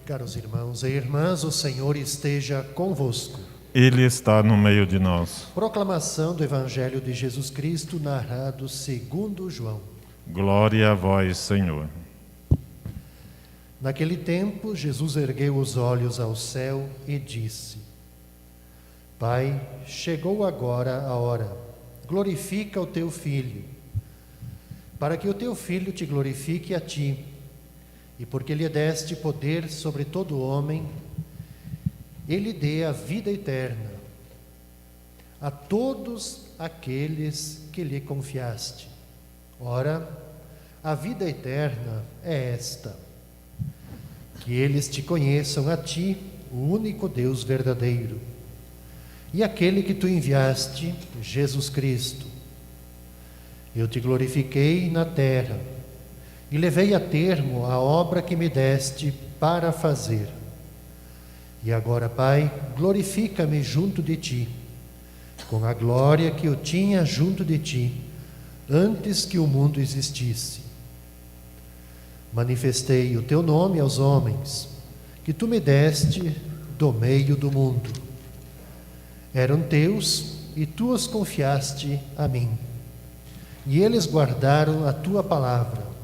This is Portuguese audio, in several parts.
Caros irmãos e irmãs, o Senhor esteja convosco. Ele está no meio de nós. Proclamação do Evangelho de Jesus Cristo, narrado segundo João. Glória a vós, Senhor. Naquele tempo, Jesus ergueu os olhos ao céu e disse: Pai, chegou agora a hora. Glorifica o teu Filho, para que o teu Filho te glorifique a ti. E porque lhe deste poder sobre todo homem, ele dê a vida eterna a todos aqueles que lhe confiaste. Ora, a vida eterna é esta: que eles te conheçam a ti, o único Deus verdadeiro, e aquele que tu enviaste, Jesus Cristo. Eu te glorifiquei na terra e levei a termo a obra que me deste para fazer. E agora, Pai, glorifica-me junto de ti, com a glória que eu tinha junto de ti, antes que o mundo existisse. Manifestei o teu nome aos homens, que tu me deste do meio do mundo. Eram teus e tu os confiaste a mim, e eles guardaram a tua palavra.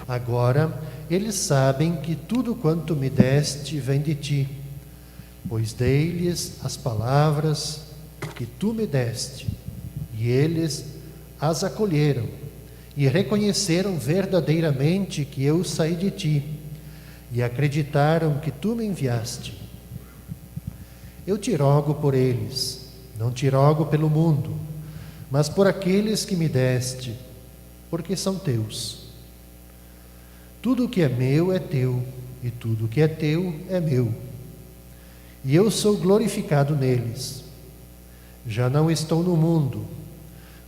Agora eles sabem que tudo quanto me deste vem de ti, pois dei-lhes as palavras que tu me deste, e eles as acolheram e reconheceram verdadeiramente que eu saí de ti, e acreditaram que tu me enviaste. Eu te rogo por eles, não te rogo pelo mundo, mas por aqueles que me deste, porque são teus. Tudo o que é meu é teu, e tudo o que é teu é meu. E eu sou glorificado neles. Já não estou no mundo,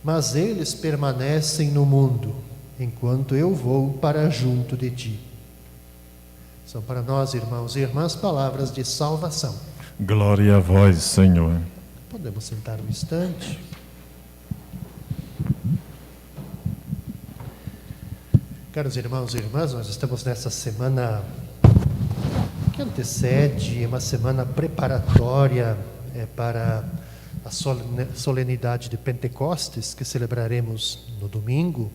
mas eles permanecem no mundo, enquanto eu vou para junto de ti. São para nós, irmãos e irmãs, palavras de salvação. Glória a vós, Senhor. Podemos sentar um instante. Caros irmãos e irmãs, nós estamos nessa semana que antecede, uma semana preparatória para a solenidade de Pentecostes, que celebraremos no domingo.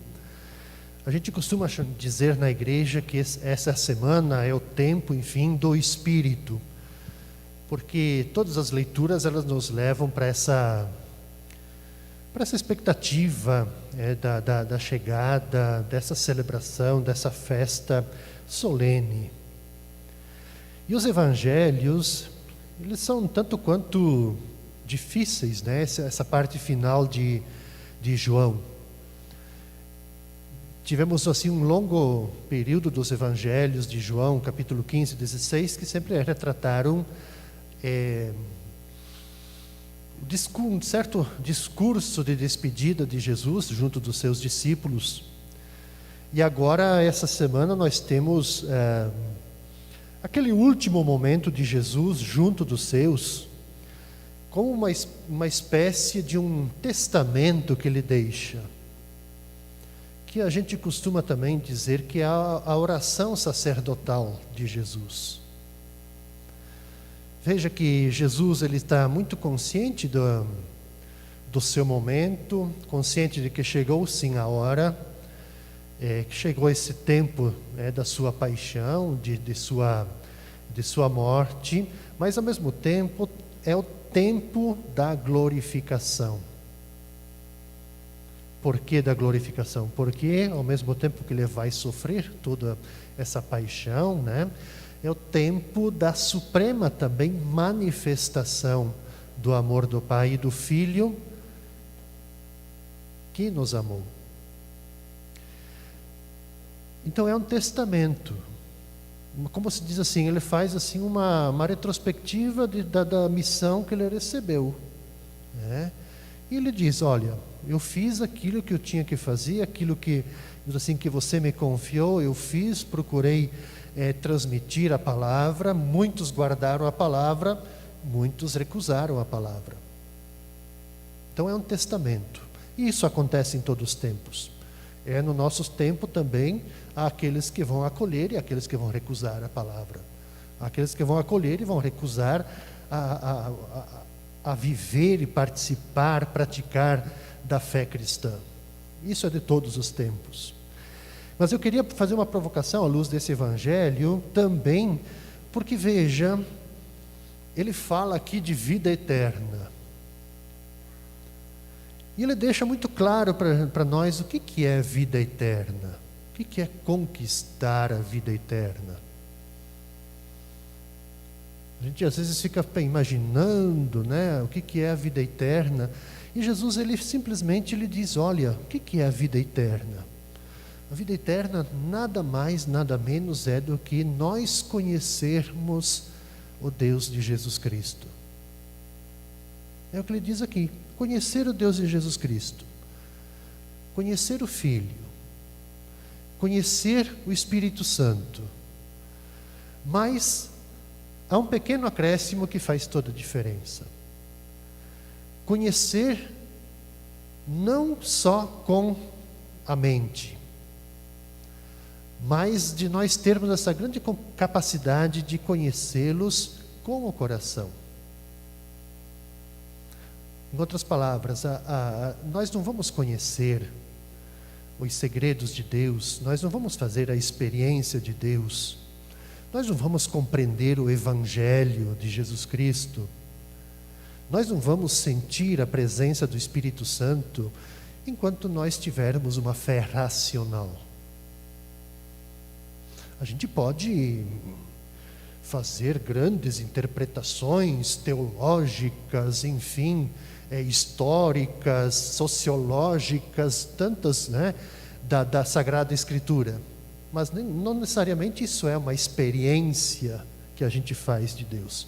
A gente costuma dizer na igreja que essa semana é o tempo, enfim, do Espírito, porque todas as leituras elas nos levam para essa expectativa da chegada, dessa celebração, dessa festa solene. E os evangelhos, eles são tanto quanto difíceis, né? Essa parte final de João. Tivemos assim um longo período dos evangelhos de João, capítulo 15 e 16, que sempre retrataram um certo discurso de despedida de Jesus junto dos seus discípulos. E agora, essa semana, nós temos aquele último momento de Jesus junto dos seus, como uma espécie de um testamento que ele deixa, que a gente costuma também dizer que é a oração sacerdotal de Jesus. Veja que Jesus ele está muito consciente do seu momento, consciente de que chegou sim a hora, que chegou esse tempo da sua paixão, de sua morte, mas ao mesmo tempo é o tempo da glorificação. Por que da glorificação? Porque ao mesmo tempo que ele vai sofrer toda essa paixão, né? É o tempo da suprema também manifestação do amor do Pai e do Filho que nos amou. Então é um testamento. Como se diz assim, ele faz assim uma retrospectiva da missão que ele recebeu, né? E ele diz: olha, eu fiz aquilo que eu tinha que fazer, aquilo que você me confiou, eu fiz, procurei transmitir a palavra. Muitos guardaram a palavra, muitos recusaram a palavra. Então é um testamento. E isso acontece em todos os tempos. No nosso tempo também há aqueles que vão acolher e aqueles que vão recusar a palavra. Aqueles que vão acolher e vão recusar a viver e participar, praticar da fé cristã. Isso é de todos os tempos. Mas eu queria fazer uma provocação à luz desse evangelho também, porque veja, ele fala aqui de vida eterna. E ele deixa muito claro para nós o que é vida eterna, o que é conquistar a vida eterna. A gente às vezes fica imaginando, né, o que é a vida eterna, e Jesus ele simplesmente lhe diz: olha, o que é a vida eterna? A vida eterna nada mais, nada menos é do que nós conhecermos o Deus de Jesus Cristo. É o que ele diz aqui: conhecer o Deus de Jesus Cristo, conhecer o Filho, conhecer o Espírito Santo. Mas há um pequeno acréscimo que faz toda a diferença. Conhecer não só com a mente, mas de nós termos essa grande capacidade de conhecê-los com o coração. Em outras palavras, nós não vamos conhecer os segredos de Deus, nós não vamos fazer a experiência de Deus, nós não vamos compreender o Evangelho de Jesus Cristo, nós não vamos sentir a presença do Espírito Santo enquanto nós tivermos uma fé racional. A gente pode fazer grandes interpretações teológicas, enfim, históricas, sociológicas, tantas, né, da Sagrada Escritura. Mas não necessariamente isso é uma experiência que a gente faz de Deus.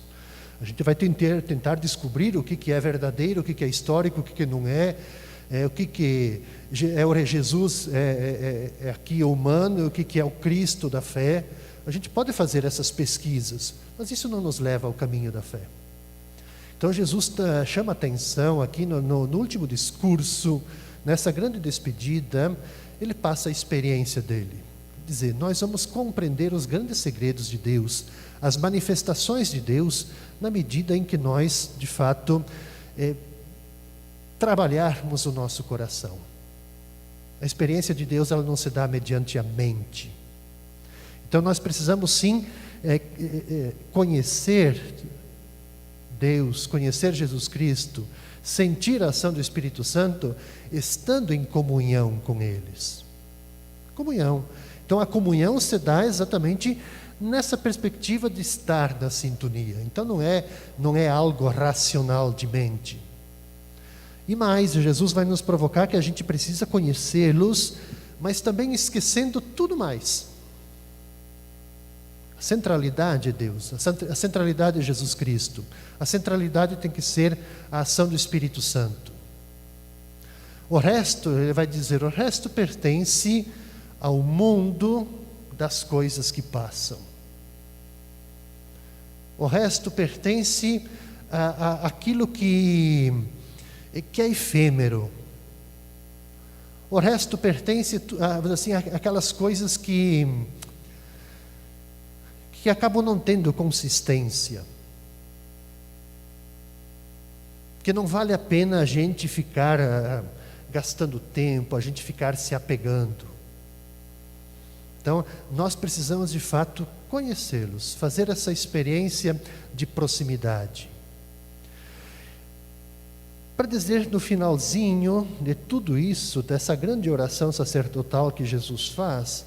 A gente vai tentar descobrir o que é verdadeiro, o que é histórico, o que não é, o que é Jesus, é aqui humano, o que é o Cristo da fé. A gente pode fazer essas pesquisas, mas isso não nos leva ao caminho da fé. Então Jesus chama atenção aqui no último discurso, nessa grande despedida, ele passa a experiência dele. Quer dizer, nós vamos compreender os grandes segredos de Deus, as manifestações de Deus, na medida em que nós, de fato, trabalharmos o nosso coração. A experiência de Deus, ela não se dá mediante a mente. Então nós precisamos sim conhecer Deus, conhecer Jesus Cristo, sentir a ação do Espírito Santo, estando em comunhão com eles. Comunhão. Então a comunhão se dá exatamente nessa perspectiva de estar na sintonia. Então não é algo racional de mente. E mais, Jesus vai nos provocar que a gente precisa conhecê-los, mas também esquecendo tudo mais. A centralidade é Deus, a centralidade é Jesus Cristo. A centralidade tem que ser a ação do Espírito Santo. O resto, ele vai dizer, o resto pertence ao mundo das coisas que passam. O resto pertence àquilo que é efêmero. O resto pertence assim, àquelas coisas que acabam não tendo consistência. Que não vale a pena a gente ficar gastando tempo, a gente ficar se apegando. Então, nós precisamos de fato conhecê-los, fazer essa experiência de proximidade. Para dizer no finalzinho de tudo isso, dessa grande oração sacerdotal que Jesus faz,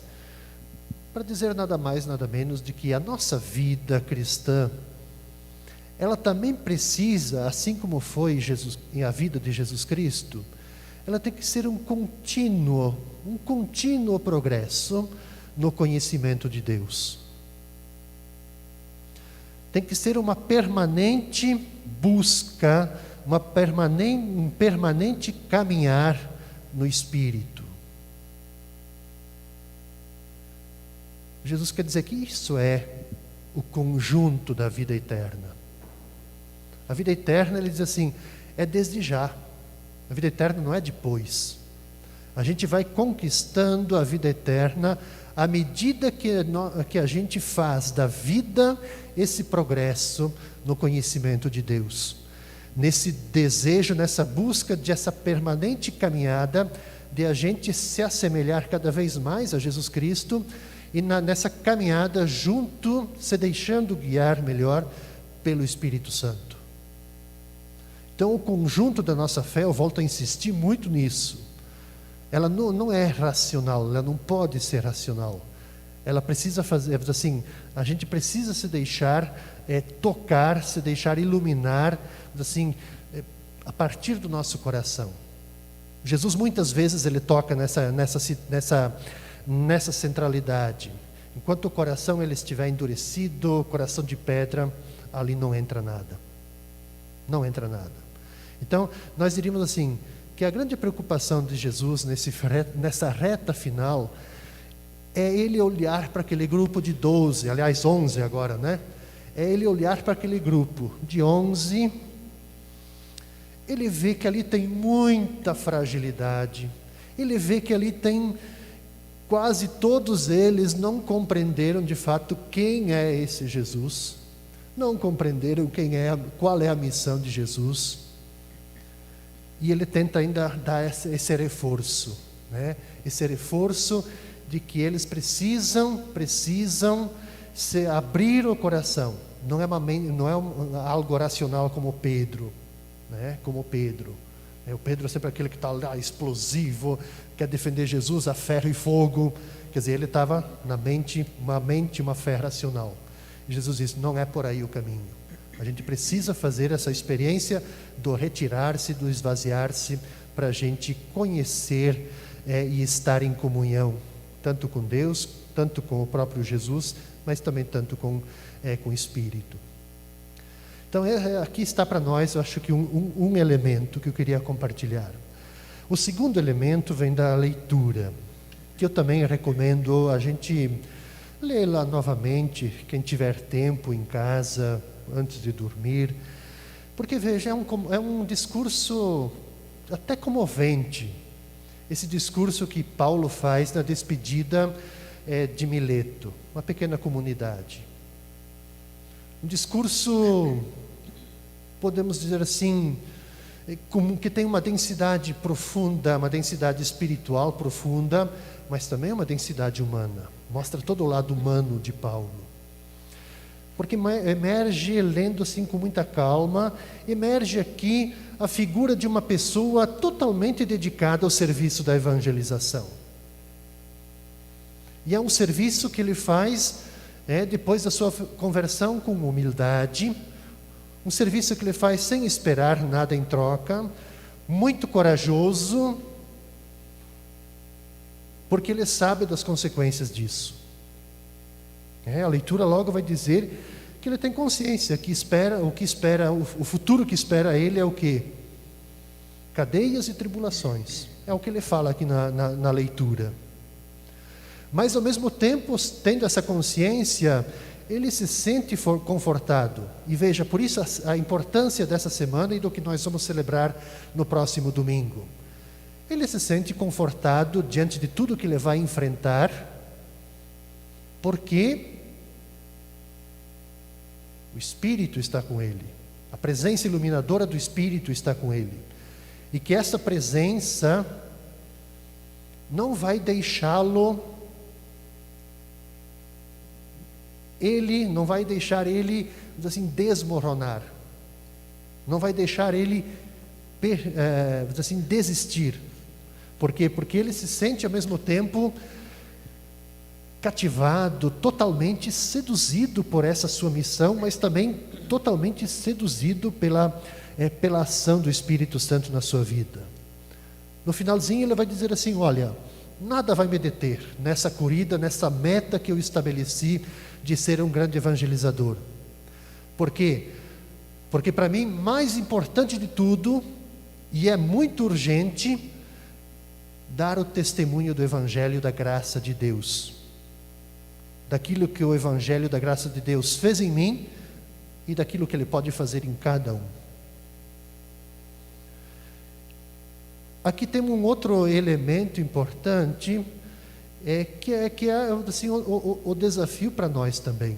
para dizer nada mais, nada menos de que a nossa vida cristã, ela também precisa, assim como foi a vida de Jesus Cristo, ela tem que ser um contínuo progresso no conhecimento de Deus. Tem que ser uma permanente busca, um permanente caminhar no Espírito. Jesus quer dizer que isso é o conjunto da vida eterna. A vida eterna, ele diz assim, é desde já. A vida eterna não é depois. A gente vai conquistando a vida eterna à medida que a gente faz da vida esse progresso no conhecimento de Deus, nesse desejo, nessa busca de essa permanente caminhada de a gente se assemelhar cada vez mais a Jesus Cristo e nessa caminhada junto, se deixando guiar melhor pelo Espírito Santo. Então, o conjunto da nossa fé, eu volto a insistir muito nisso, ela não é racional, ela não pode ser racional. Ela precisa fazer, assim, a gente precisa se deixar tocar, se deixar iluminar, assim, a partir do nosso coração. Jesus muitas vezes ele toca nessa centralidade. Enquanto o coração ele estiver endurecido, coração de pedra, ali não entra nada. Não entra nada. Então, nós diríamos assim, que a grande preocupação de Jesus nessa reta final é ele olhar para aquele grupo de 12, aliás 11 agora, né? É ele olhar para aquele grupo de 11, ele vê que ali tem muita fragilidade, ele vê que ali tem, quase todos eles não compreenderam de fato quem é esse Jesus, não compreenderam qual é a missão de Jesus. E ele tenta ainda dar esse reforço, né? Esse reforço de que eles precisam se abrir o coração. Não é algo racional como Pedro, né? Como Pedro. O Pedro é sempre aquele que está lá explosivo, quer defender Jesus a ferro e fogo. Quer dizer, ele estava uma fé racional. E Jesus disse, não é por aí o caminho. A gente precisa fazer essa experiência do retirar-se, do esvaziar-se, para a gente conhecer e estar em comunhão, tanto com Deus, tanto com o próprio Jesus, mas também tanto com o Espírito. Então, aqui está para nós, eu acho que um elemento que eu queria compartilhar. O segundo elemento vem da leitura, que eu também recomendo a gente ler lá novamente, quem tiver tempo em casa, antes de dormir, porque veja, é um discurso até comovente, esse discurso que Paulo faz na despedida de Mileto, uma pequena comunidade. Um discurso, podemos dizer assim, que tem uma densidade profunda, uma densidade espiritual profunda, mas também uma densidade humana. Mostra todo o lado humano de Paulo. Porque emerge, lendo assim com muita calma, emerge aqui a figura de uma pessoa totalmente dedicada ao serviço da evangelização. E é um serviço que ele faz depois da sua conversão com humildade, um serviço que ele faz sem esperar nada em troca, muito corajoso, porque ele sabe das consequências disso. A leitura logo vai dizer que ele tem consciência que o futuro que espera ele é o quê? Cadeias e tribulações. É o que ele fala aqui na leitura. Mas ao mesmo tempo, tendo essa consciência, ele se sente confortado. E veja, por isso a importância dessa semana e do que nós vamos celebrar no próximo domingo. Ele se sente confortado diante de tudo que ele vai enfrentar, porque o Espírito está com ele, a presença iluminadora do Espírito está com ele, e que essa presença não vai deixá-lo, não vai deixar ele assim, desmoronar, não vai deixar ele assim, desistir. Por quê? Porque ele se sente ao mesmo tempo cativado, totalmente seduzido por essa sua missão, mas também totalmente seduzido pela ação do Espírito Santo na sua vida. No finalzinho ele vai dizer assim, olha, nada vai me deter nessa corrida, nessa meta que eu estabeleci de ser um grande evangelizador. Por quê? Porque para mim, mais importante de tudo, e é muito urgente, dar o testemunho do Evangelho da graça de Deus. Daquilo que o Evangelho da graça de Deus fez em mim e daquilo que Ele pode fazer em cada um. Aqui temos um outro elemento importante, que é assim, o desafio para nós também,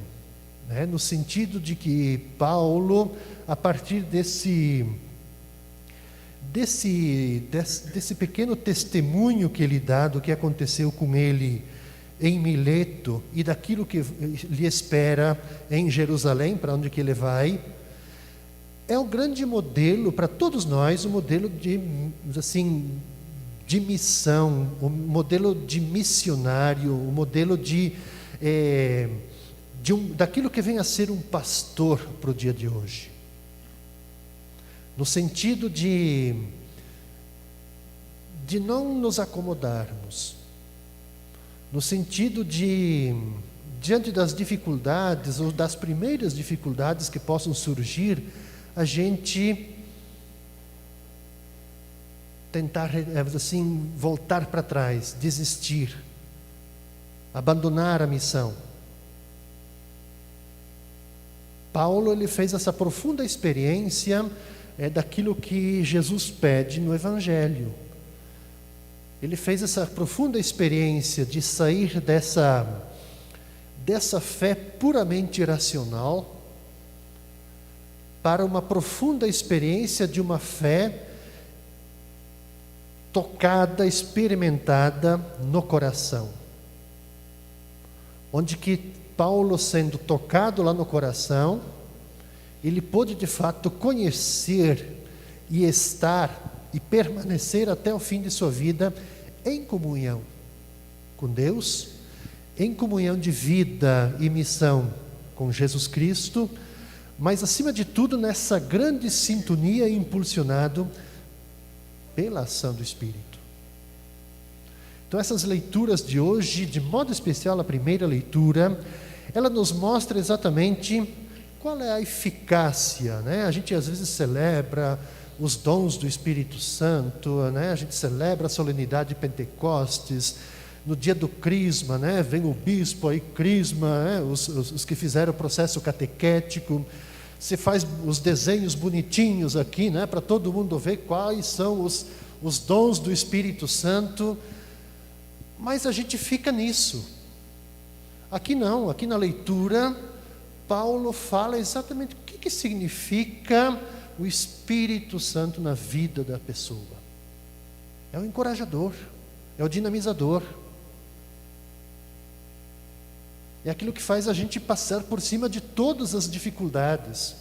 né? No sentido de que Paulo, a partir desse pequeno testemunho que ele dá do que aconteceu com ele em Mileto e daquilo que lhe espera em Jerusalém, para onde que ele vai, é um grande modelo para todos nós, um modelo de missão, um modelo de missionário, um modelo daquilo que vem a ser um pastor para o dia de hoje. No sentido de não nos acomodarmos, no sentido de, diante das dificuldades, ou das primeiras dificuldades que possam surgir, a gente tentar, assim, voltar para trás, desistir, abandonar a missão. Paulo, ele fez essa profunda experiência daquilo que Jesus pede no Evangelho. Ele fez essa profunda experiência de sair dessa fé puramente irracional para uma profunda experiência de uma fé tocada, experimentada no coração. Onde que Paulo, sendo tocado lá no coração, ele pôde de fato conhecer e estar e permanecer até o fim de sua vida em comunhão com Deus, em comunhão de vida e missão com Jesus Cristo, mas acima de tudo nessa grande sintonia impulsionado pela ação do Espírito. Então essas leituras de hoje, de modo especial a primeira leitura, ela nos mostra exatamente qual é a eficácia, né? A gente às vezes celebra os dons do Espírito Santo, né? A gente celebra a solenidade de Pentecostes, no dia do crisma, né? Vem o bispo aí, crisma, né? Os que fizeram o processo catequético, se faz os desenhos bonitinhos aqui, né? Para todo mundo ver quais são os dons do Espírito Santo, mas a gente fica nisso. Aqui não, aqui na leitura, Paulo fala exatamente o que significa o Espírito Santo na vida da pessoa. É o encorajador, é o dinamizador. É aquilo que faz a gente passar por cima de todas as dificuldades.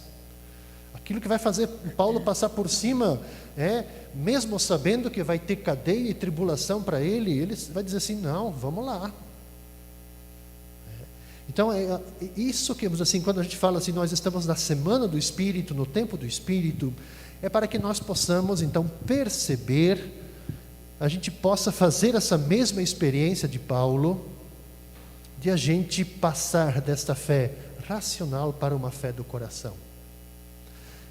Aquilo que vai fazer Paulo passar por cima, mesmo sabendo que vai ter cadeia e tribulação para ele vai dizer assim, não, vamos lá. Então, isso que, assim, quando a gente fala assim, nós estamos na semana do Espírito, no tempo do Espírito, é para que nós possamos, então, perceber, a gente possa fazer essa mesma experiência de Paulo, de a gente passar desta fé racional para uma fé do coração.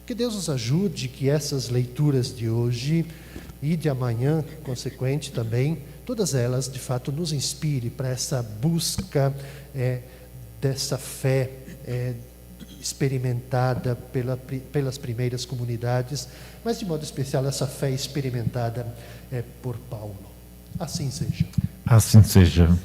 Que Deus nos ajude, que essas leituras de hoje e de amanhã, consequente também, todas elas, de fato, nos inspire para essa busca dessa fé experimentada pelas primeiras comunidades, mas de modo especial essa fé experimentada por Paulo. Assim seja. Assim seja.